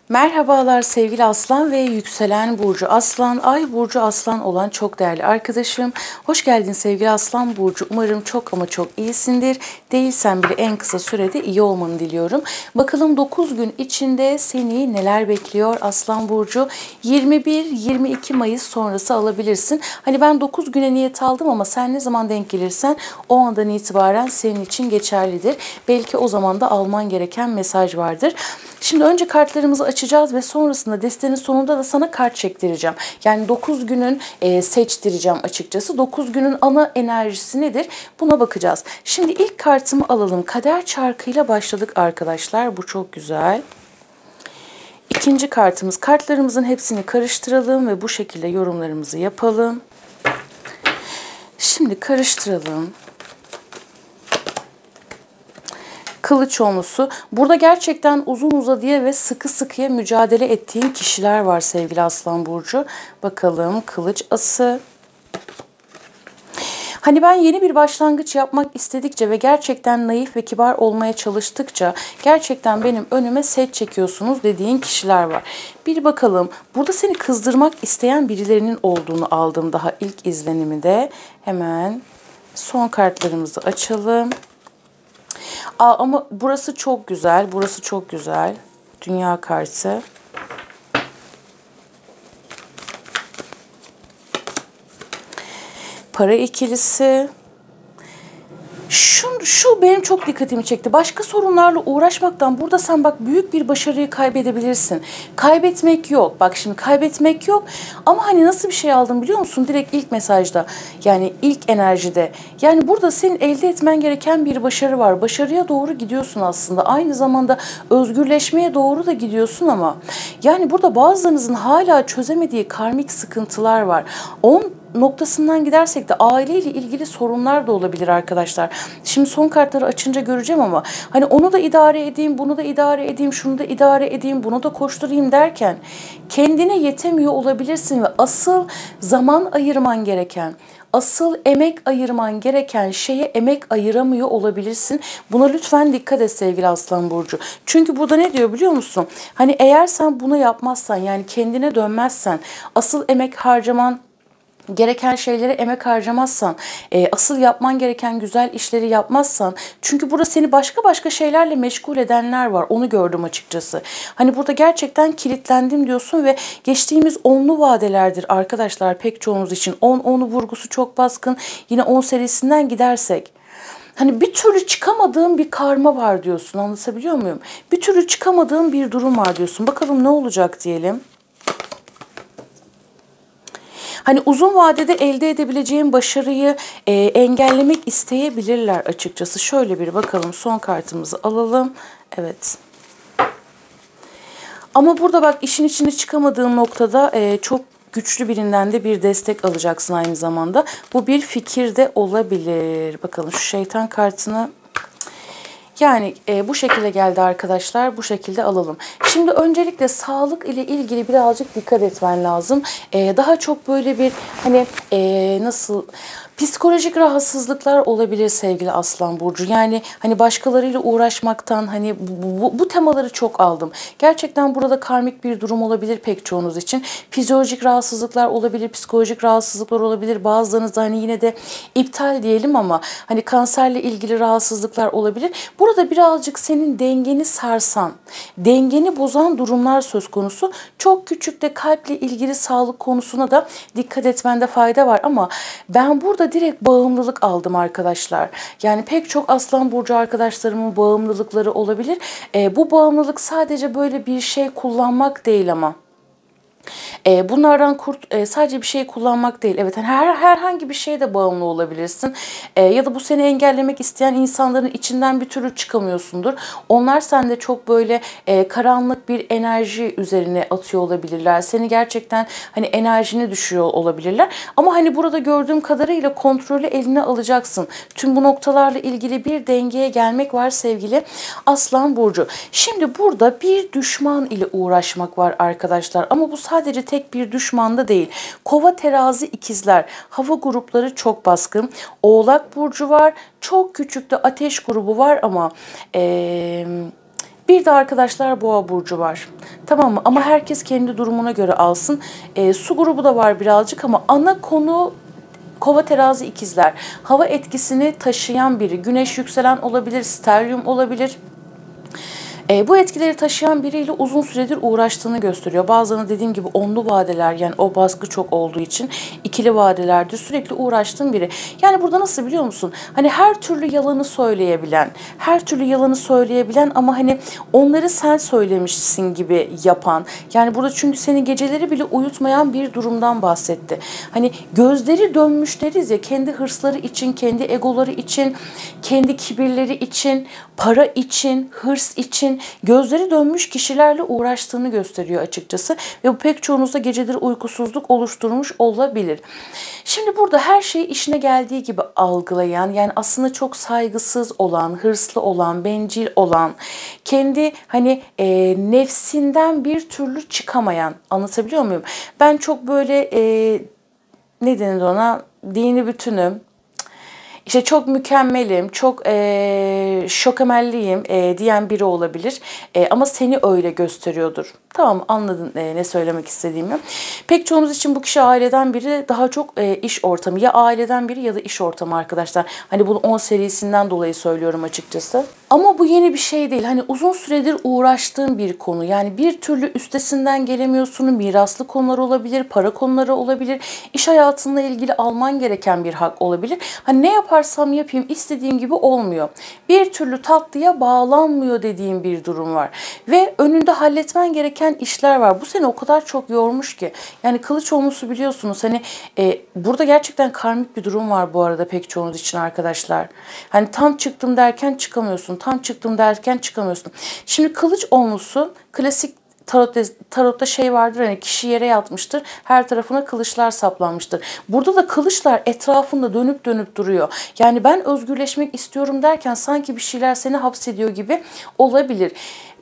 Merhabalar sevgili Aslan ve yükselen burcu Aslan, ay burcu Aslan olan çok değerli arkadaşım. Hoş geldin sevgili Aslan burcu. Umarım çok ama çok iyisindir. Değilsen bile en kısa sürede iyi olmanı diliyorum. Bakalım 9 gün içinde seni neler bekliyor Aslan burcu? 21-22 Mayıs sonrası alabilirsin. Hani ben 9 güne niyet aldım ama sen ne zaman denk gelirsen o andan itibaren senin için geçerlidir. Belki o zaman da alman gereken mesaj vardır. Şimdi önce kartlarımızı açacağız ve sonrasında destenin sonunda da sana kart çektireceğim. Yani 9 günün seçtireceğim açıkçası. 9 günün ana enerjisi nedir? Buna bakacağız. Şimdi ilk kartımı alalım. Kader çarkıyla başladık arkadaşlar. Bu çok güzel. İkinci kartımız. Kartlarımızın hepsini karıştıralım ve bu şekilde yorumlarımızı yapalım. Şimdi karıştıralım. Kılıç onlusu. Burada gerçekten uzun uzadıya ve sıkı sıkıya mücadele ettiğin kişiler var sevgili Aslan burcu. Bakalım kılıç ası. Hani ben yeni bir başlangıç yapmak istedikçe ve gerçekten naif ve kibar olmaya çalıştıkça gerçekten benim önüme set çekiyorsunuz dediğin kişiler var. Bir bakalım, burada seni kızdırmak isteyen birilerinin olduğunu aldım daha ilk izleniminde. Hemen son kartlarımızı açalım. Ama burası çok güzel. Burası çok güzel. Dünya kartı. Para ikilisi. Şu benim çok dikkatimi çekti. Başka sorunlarla uğraşmaktan burada sen bak büyük bir başarıyı kaybedebilirsin. Kaybetmek yok. Bak şimdi kaybetmek yok. Ama hani nasıl bir şey aldın biliyor musun? Direkt ilk mesajda. Yani ilk enerjide. Yani burada senin elde etmen gereken bir başarı var. Başarıya doğru gidiyorsun aslında. Aynı zamanda özgürleşmeye doğru da gidiyorsun ama. Yani burada bazılarınızın hala çözemediği karmik sıkıntılar var. Noktasından gidersek de aileyle ilgili sorunlar da olabilir arkadaşlar. Şimdi son kartları açınca göreceğim ama hani onu da idare edeyim, bunu da idare edeyim, şunu da idare edeyim, bunu da koşturayım derken kendine yetemiyor olabilirsin ve asıl zaman ayırman gereken, asıl emek ayırman gereken şeye emek ayıramıyor olabilirsin. Buna lütfen dikkat et sevgili Aslan burcu. Çünkü burada ne diyor biliyor musun? Hani eğer sen bunu yapmazsan yani kendine dönmezsen, asıl emek harcaman gereken şeylere emek harcamazsan, asıl yapman gereken güzel işleri yapmazsan, çünkü burada seni başka şeylerle meşgul edenler var. Onu gördüm açıkçası. Hani burada gerçekten kilitlendim diyorsun ve geçtiğimiz onlu vadelerdir arkadaşlar pek çoğunuz için. 10 vurgusu çok baskın. Yine 10 serisinden gidersek. Hani bir türlü çıkamadığım bir karma var diyorsun. Anlatabiliyor muyum? Bir türlü çıkamadığım bir durum var diyorsun. Bakalım ne olacak diyelim. Hani uzun vadede elde edebileceğim başarıyı engellemek isteyebilirler açıkçası. Şöyle bir bakalım, son kartımızı alalım. Evet. Ama burada bak işin içine çıkamadığın noktada çok güçlü birinden de bir destek alacaksın aynı zamanda. Bu bir fikir de olabilir. Bakalım şu şeytan kartını. Yani bu şekilde geldi arkadaşlar. Bu şekilde alalım. Şimdi öncelikle sağlık ile ilgili birazcık dikkat etmen lazım. Daha çok böyle bir hani nasıl psikolojik rahatsızlıklar olabilir sevgili Aslan burcu. Yani hani başkalarıyla uğraşmaktan hani bu temaları çok aldım. Gerçekten burada karmik bir durum olabilir pek çoğunuz için. Fizyolojik rahatsızlıklar olabilir, psikolojik rahatsızlıklar olabilir. Bazılarınız da hani yine de iptal diyelim ama hani kanserle ilgili rahatsızlıklar olabilir. Burada birazcık senin dengeni sarsan, dengeni bozan durumlar söz konusu. Çok küçük de kalple ilgili sağlık konusuna da dikkat etmende fayda var ama ben burada direkt bağımlılık aldım arkadaşlar. Yani pek çok Aslan burcu arkadaşlarımın bağımlılıkları olabilir. Bu bağımlılık sadece böyle bir şey kullanmak değil ama. Bunlardan sadece bir şey kullanmak değil. Evet, yani herhangi bir şeye de bağımlı olabilirsin. Ya da bu seni engellemek isteyen insanların içinden bir türlü çıkamıyorsundur. Onlar sende çok böyle karanlık bir enerji üzerine atıyor olabilirler. Seni gerçekten hani enerjini düşürüyor olabilirler. Ama hani burada gördüğüm kadarıyla kontrolü eline alacaksın. Tüm bu noktalarla ilgili bir dengeye gelmek var sevgili Aslan burcu. Şimdi burada bir düşman ile uğraşmak var arkadaşlar. Ama bu sadece tek bir düşman da değil. Kova, terazi, ikizler, hava grupları çok baskın. Oğlak burcu var. Çok küçük de ateş grubu var ama Bir de arkadaşlar Boğa burcu var. Tamam mı? Ama herkes kendi durumuna göre alsın. Su grubu da var birazcık ama ana konu Kova, terazi, ikizler. Hava etkisini taşıyan biri. Güneş yükselen olabilir, stelyum olabilir. Bu etkileri taşıyan biriyle uzun süredir uğraştığını gösteriyor. Bazılarını dediğim gibi onlu vadeler, yani o baskı çok olduğu için ikili vadelerdir. Sürekli uğraştığın biri. Yani burada nasıl biliyor musun? Hani her türlü yalanı söyleyebilen, her türlü yalanı söyleyebilen ama hani onları sen söylemişsin gibi yapan. Yani burada çünkü seni geceleri bile uyutmayan bir durumdan bahsetti. Hani gözleri dönmüş deriz ya, kendi hırsları için, kendi egoları için, kendi kibirleri için, para için, hırs için gözleri dönmüş kişilerle uğraştığını gösteriyor açıkçası. Ve bu pek çoğunuzda geceleri uykusuzluk oluşturmuş olabilir. Şimdi burada her şeyi işine geldiği gibi algılayan, yani aslında çok saygısız olan, hırslı olan, bencil olan, kendi hani nefsinden bir türlü çıkamayan, anlatabiliyor muyum? Ben çok böyle ne denir ona, dini bütünüm, İşte çok mükemmelim, çok şokamelliyim diyen biri olabilir. Ama seni öyle gösteriyordur. Tamam, anladın ne söylemek istediğimi. Pek çoğumuz için bu kişi aileden biri, daha çok iş ortamı. Ya aileden biri ya da iş ortamı arkadaşlar. Hani bunu 10 serisinden dolayı söylüyorum açıkçası. Ama bu yeni bir şey değil. Hani uzun süredir uğraştığın bir konu. Yani bir türlü üstesinden gelemiyorsun. Miraslı konular olabilir, para konuları olabilir. İş hayatınla ilgili alman gereken bir hak olabilir. Hani ne yaparsam yapayım istediğim gibi olmuyor. Bir türlü tatlıya bağlanmıyor dediğim bir durum var. Ve önünde halletmen gereken işler var. Bu seni o kadar çok yormuş ki. Yani kılıç olmusu biliyorsunuz. Hani burada gerçekten karmik bir durum var bu arada pek çoğunuz için arkadaşlar. Hani tam çıktım derken çıkamıyorsun. Tam çıktım derken çıkamıyorsun. Şimdi kılıç olmusu klasik tarotta şey vardır, hani kişi yere yatmıştır. Her tarafına kılıçlar saplanmıştır. Burada da kılıçlar etrafında dönüp dönüp duruyor. Yani ben özgürleşmek istiyorum derken sanki bir şeyler seni hapsediyor gibi olabilir.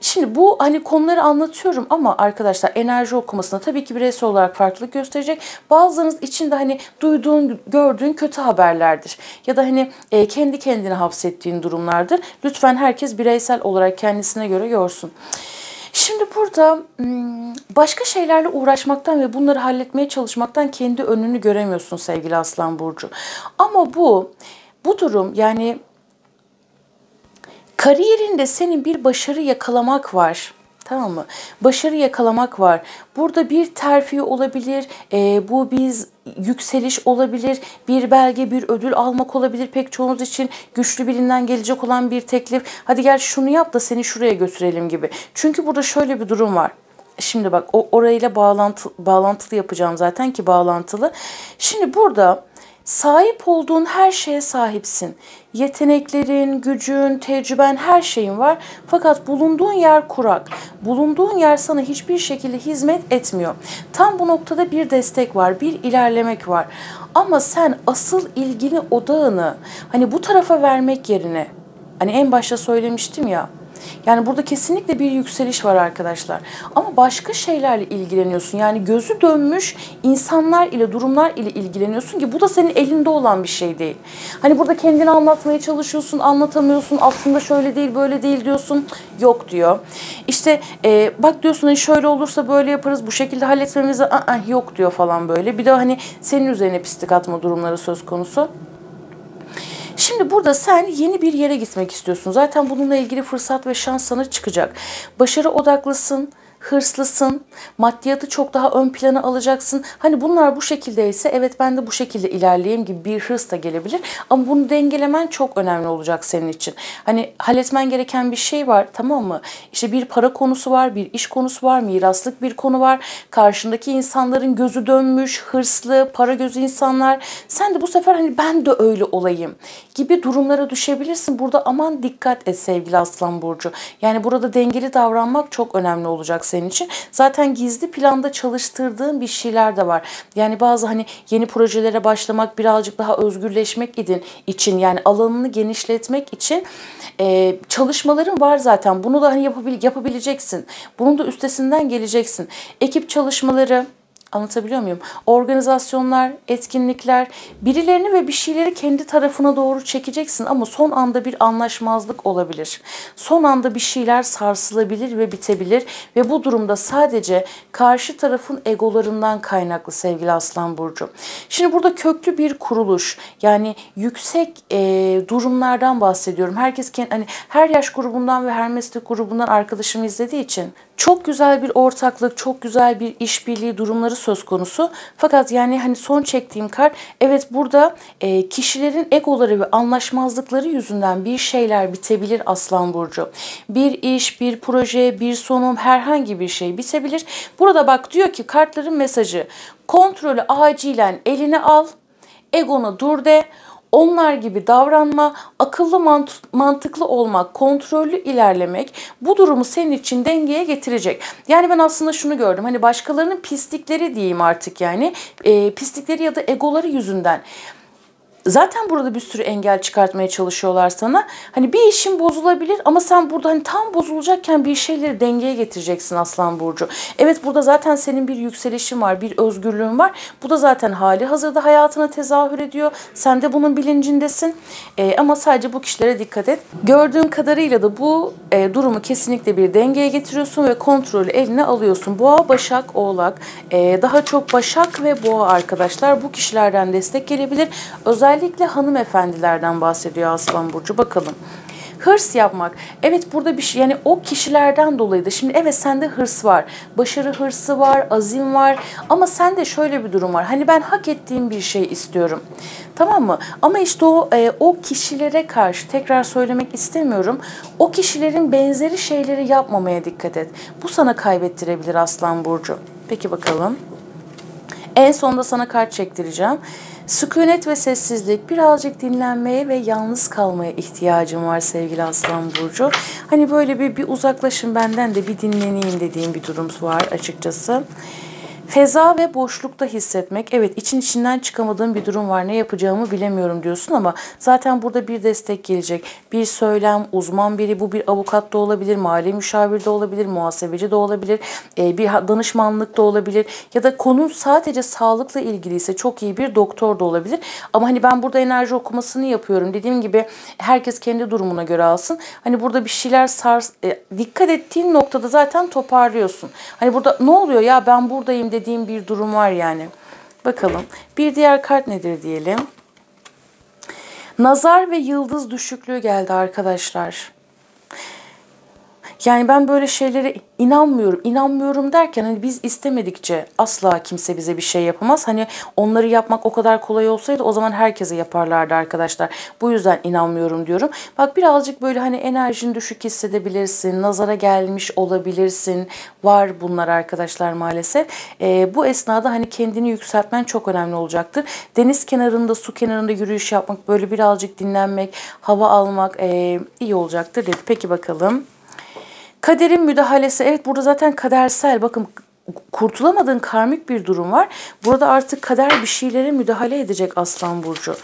Şimdi bu hani konuları anlatıyorum ama arkadaşlar enerji okumasında tabii ki bireysel olarak farklılık gösterecek. Bazılarınız için de hani duyduğun, gördüğün kötü haberlerdir. Ya da hani kendi kendine hapsettiğin durumlardır. Lütfen herkes bireysel olarak kendisine göre görsün. Şimdi burada başka şeylerle uğraşmaktan ve bunları halletmeye çalışmaktan kendi önünü göremiyorsun sevgili Aslan Burcu. Ama bu durum, yani kariyerinde senin bir başarı yakalamak var. Tamam mı? Başarı yakalamak var. Burada bir terfi olabilir, bu bir yükseliş olabilir, bir belge, bir ödül almak olabilir. Pek çoğunuz için güçlü birinden gelecek olan bir teklif. Hadi gel şunu yap da seni şuraya götürelim gibi. Çünkü burada şöyle bir durum var. Şimdi bak, orayla bağlantılı yapacağım zaten ki bağlantılı. Şimdi burada sahip olduğun her şeye sahipsin. Yeteneklerin, gücün, tecrüben, her şeyin var. Fakat bulunduğun yer kurak. Bulunduğun yer sana hiçbir şekilde hizmet etmiyor. Tam bu noktada bir destek var, bir ilerlemek var. Ama sen asıl ilgini, odağını hani bu tarafa vermek yerine, hani en başta söylemiştim ya, yani burada kesinlikle bir yükseliş var arkadaşlar. Ama başka şeylerle ilgileniyorsun. Yani gözü dönmüş insanlar ile, durumlar ile ilgileniyorsun ki bu da senin elinde olan bir şey değil. Hani burada kendini anlatmaya çalışıyorsun, anlatamıyorsun. Aslında şöyle değil, böyle değil diyorsun. Yok diyor. İşte bak diyorsun hani şöyle olursa böyle yaparız, bu şekilde halletmemize yok diyor falan böyle. Bir de hani senin üzerine pislik atma durumları söz konusu. Şimdi burada sen yeni bir yere gitmek istiyorsun. Zaten bununla ilgili fırsat ve şans sana çıkacak. Başarı odaklısın, hırslısın, maddiyatı çok daha ön plana alacaksın. Hani bunlar bu şekildeyse evet ben de bu şekilde ilerleyeyim gibi bir hırs da gelebilir. Ama bunu dengelemen çok önemli olacak senin için. Hani halletmen gereken bir şey var, tamam mı? İşte bir para konusu var, bir iş konusu var, miraslık bir konu var. Karşındaki insanların gözü dönmüş, hırslı, para gözü insanlar. Sen de bu sefer hani ben de öyle olayım gibi durumlara düşebilirsin. Burada aman dikkat et sevgili Aslan Burcu. Yani burada dengeli davranmak çok önemli olacak senin için. Zaten gizli planda çalıştırdığın bir şeyler de var. Yani bazı hani yeni projelere başlamak, birazcık daha özgürleşmek için, yani alanını genişletmek için çalışmaların var zaten. Bunu da hani yapabileceksin. Bunun da üstesinden geleceksin. Ekip çalışmaları, Anlatabiliyor muyum? Organizasyonlar, etkinlikler, birilerini ve bir şeyleri kendi tarafına doğru çekeceksin ama son anda bir anlaşmazlık olabilir. Son anda bir şeyler sarsılabilir ve bitebilir ve bu durumda sadece karşı tarafın egolarından kaynaklı sevgili Aslan Burcu. Şimdi burada köklü bir kuruluş, yani yüksek durumlardan bahsediyorum. Herkes hani her yaş grubundan ve her meslek grubundan arkadaşımı izlediği için çok güzel bir ortaklık, çok güzel bir işbirliği durumları söz konusu. Fakat yani hani son çektiğim kart, evet burada kişilerin egoları ve anlaşmazlıkları yüzünden bir şeyler bitebilir Aslan Burcu. Bir iş, bir proje, bir sunum, herhangi bir şey bitebilir. Burada bak diyor ki kartların mesajı, kontrolü acilen eline al, egona dur de. Onlar gibi davranma, akıllı mantıklı olmak, kontrollü ilerlemek bu durumu senin için dengeye getirecek. Yani ben aslında şunu gördüm. Hani başkalarının pislikleri diyeyim artık yani. Pislikleri ya da egoları yüzünden. Zaten burada bir sürü engel çıkartmaya çalışıyorlar sana. Hani bir işin bozulabilir ama sen burada hani tam bozulacakken bir şeyleri dengeye getireceksin Aslan Burcu. Evet, burada zaten senin bir yükselişin var, bir özgürlüğün var. Bu da zaten hali hazırda hayatına tezahür ediyor. Sen de bunun bilincindesin. Ama sadece bu kişilere dikkat et. Gördüğüm kadarıyla da bu durumu kesinlikle bir dengeye getiriyorsun ve kontrolü eline alıyorsun. Boğa, Başak, Oğlak. Daha çok Başak ve Boğa arkadaşlar. Bu kişilerden destek gelebilir. Özellikle hanımefendilerden bahsediyor Aslan Burcu. Bakalım. Hırs yapmak. Evet, burada bir şey, yani o kişilerden dolayı da şimdi evet sende hırs var. Başarı hırsı var, azim var. Ama sende şöyle bir durum var. Hani ben hak ettiğim bir şey istiyorum. Tamam mı? Ama işte o kişilere karşı tekrar söylemek istemiyorum. O kişilerin benzeri şeyleri yapmamaya dikkat et. Bu sana kaybettirebilir Aslan Burcu. Peki bakalım. En sonunda sana kart çektireceğim. Sükunet ve sessizlik, birazcık dinlenmeye ve yalnız kalmaya ihtiyacım var sevgili Aslan Burcu. Hani böyle bir uzaklaşın benden de bir dinleneyim dediğim bir durum var açıkçası. Feza ve boşlukta hissetmek. Evet, içinden çıkamadığım bir durum var. Ne yapacağımı bilemiyorum diyorsun ama zaten burada bir destek gelecek. Bir söylem, uzman biri, bu bir avukat da olabilir, mali müşavir de olabilir, muhasebeci de olabilir, bir danışmanlık da olabilir ya da konu sadece sağlıkla ilgiliyse çok iyi bir doktor da olabilir. Ama hani ben burada enerji okumasını yapıyorum. Dediğim gibi herkes kendi durumuna göre alsın. Hani burada bir şeyler dikkat ettiğin noktada zaten toparlıyorsun. Hani burada ne oluyor ya, ben buradayım dediğim bir durum var yani. Bakalım. Bir diğer kart nedir diyelim. Nazar ve yıldız düşüklüğü geldi arkadaşlar. Yani ben böyle şeylere inanmıyorum. İnanmıyorum derken hani biz istemedikçe asla kimse bize bir şey yapamaz. Hani onları yapmak o kadar kolay olsaydı o zaman herkese yaparlardı arkadaşlar. Bu yüzden inanmıyorum diyorum. Bak birazcık böyle hani enerjin düşük hissedebilirsin. Nazara gelmiş olabilirsin. Var bunlar arkadaşlar maalesef. Bu esnada hani kendini yükseltmen çok önemli olacaktır. Deniz kenarında, su kenarında yürüyüş yapmak, böyle birazcık dinlenmek, hava almak iyi olacaktır dedi. Peki bakalım. Kaderin müdahalesi. Evet, burada zaten kadersel. Bakın, kurtulamadığın karmik bir durum var. Burada artık kader bir şeylere müdahale edecek Aslan Burcu.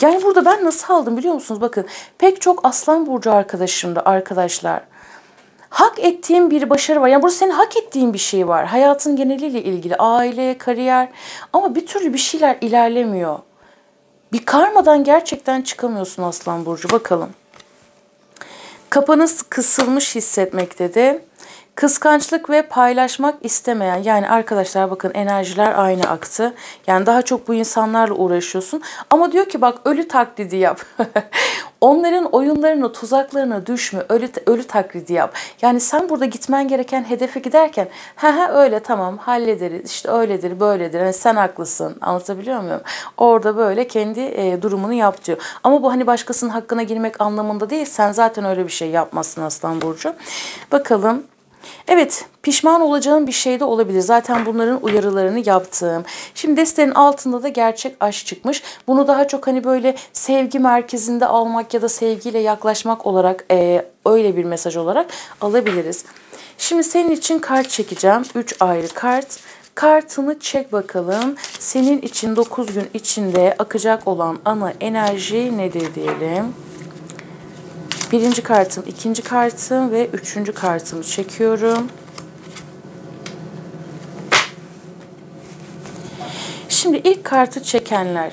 Yani burada ben nasıl aldım biliyor musunuz? Bakın, pek çok Aslan Burcu arkadaşımda arkadaşlar. Hak ettiğim bir başarı var. Yani burada senin hak ettiğin bir şey var. Hayatın geneliyle ilgili. Aile, kariyer. Ama bir türlü bir şeyler ilerlemiyor. Bir karmadan gerçekten çıkamıyorsun Aslan Burcu. Bakalım. Kafanız kısılmış hissetmek dedi. Kıskançlık ve paylaşmak istemeyen, yani arkadaşlar bakın enerjiler aynı aktı. Yani daha çok bu insanlarla uğraşıyorsun. Ama diyor ki bak, ölü taklidi yap. Onların oyunlarına, tuzaklarına düşme, ölü taklidi yap. Yani sen burada gitmen gereken hedefe giderken öyle tamam hallederiz, işte öyledir böyledir, hani sen haklısın, anlatabiliyor muyum? Orada böyle kendi durumunu yap diyor. Ama bu hani başkasının hakkına girmek anlamında değil, sen zaten öyle bir şey yapmazsın Aslan Burcu. Bakalım. Evet, pişman olacağım bir şey de olabilir. Zaten bunların uyarılarını yaptım. Şimdi destenin altında da gerçek aşk çıkmış. Bunu daha çok hani böyle sevgi merkezinde almak ya da sevgiyle yaklaşmak olarak öyle bir mesaj olarak alabiliriz. Şimdi senin için kart çekeceğim. 3 ayrı kart. Kartını çek bakalım. Senin için 9 gün içinde akacak olan ana enerji nedir diyelim. Birinci kartım, ikinci kartım ve üçüncü kartımı çekiyorum. şimdi ilk kartı çekenler.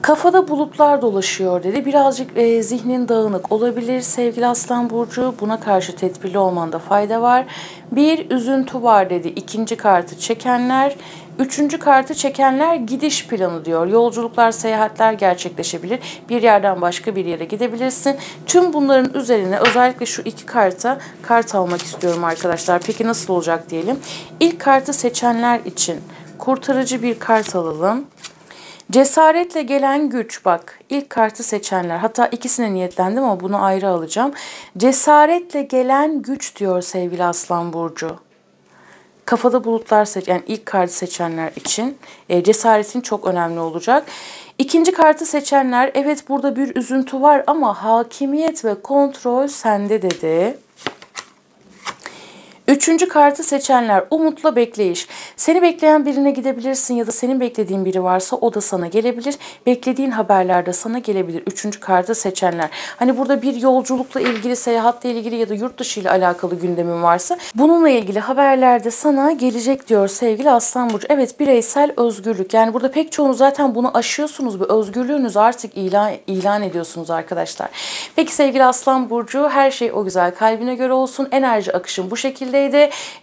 Kafada bulutlar dolaşıyor dedi. Birazcık zihnin dağınık olabilir sevgili Aslan Burcu. Buna karşı tedbirli olmanda fayda var. Bir üzüntü var dedi. İkinci kartı çekenler. Üçüncü kartı çekenler gidiş planı diyor. Yolculuklar, seyahatler gerçekleşebilir. Bir yerden başka bir yere gidebilirsin. Tüm bunların üzerine özellikle şu iki kart almak istiyorum arkadaşlar. Peki nasıl olacak diyelim. İlk kartı seçenler için kurtarıcı bir kart alalım. Cesaretle gelen güç, bak ilk kartı seçenler, hatta ikisine niyetlendim ama bunu ayrı alacağım. Cesaretle gelen güç diyor sevgili Aslan Burcu. Kafada bulutlar yani ilk kartı seçenler için cesaretin çok önemli olacak. İkinci kartı seçenler, evet burada bir üzüntü var ama hakimiyet ve kontrol sende dedi. Üçüncü kartı seçenler, umutla bekleyiş. Seni bekleyen birine gidebilirsin ya da senin beklediğin biri varsa o da sana gelebilir. Beklediğin haberler de sana gelebilir. Üçüncü kartı seçenler. Hani burada bir yolculukla ilgili, seyahatle ilgili ya da yurt dışı ile alakalı gündemin varsa bununla ilgili haberler de sana gelecek diyor sevgili Aslan Burcu. Evet, bireysel özgürlük. Yani burada pek çoğunuz zaten bunu aşıyorsunuz. Bu özgürlüğünüzü artık ilan ediyorsunuz arkadaşlar. Peki sevgili Aslan Burcu, her şey o güzel kalbine göre olsun. Enerji akışım bu şekilde.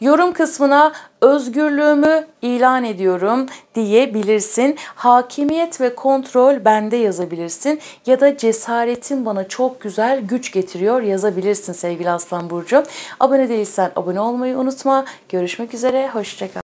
Yorum kısmına özgürlüğümü ilan ediyorum diyebilirsin. Hakimiyet ve kontrol bende yazabilirsin. Ya da cesaretin bana çok güzel güç getiriyor yazabilirsin sevgili Aslan Burcu. Abone değilsen abone olmayı unutma. Görüşmek üzere, hoşça kal.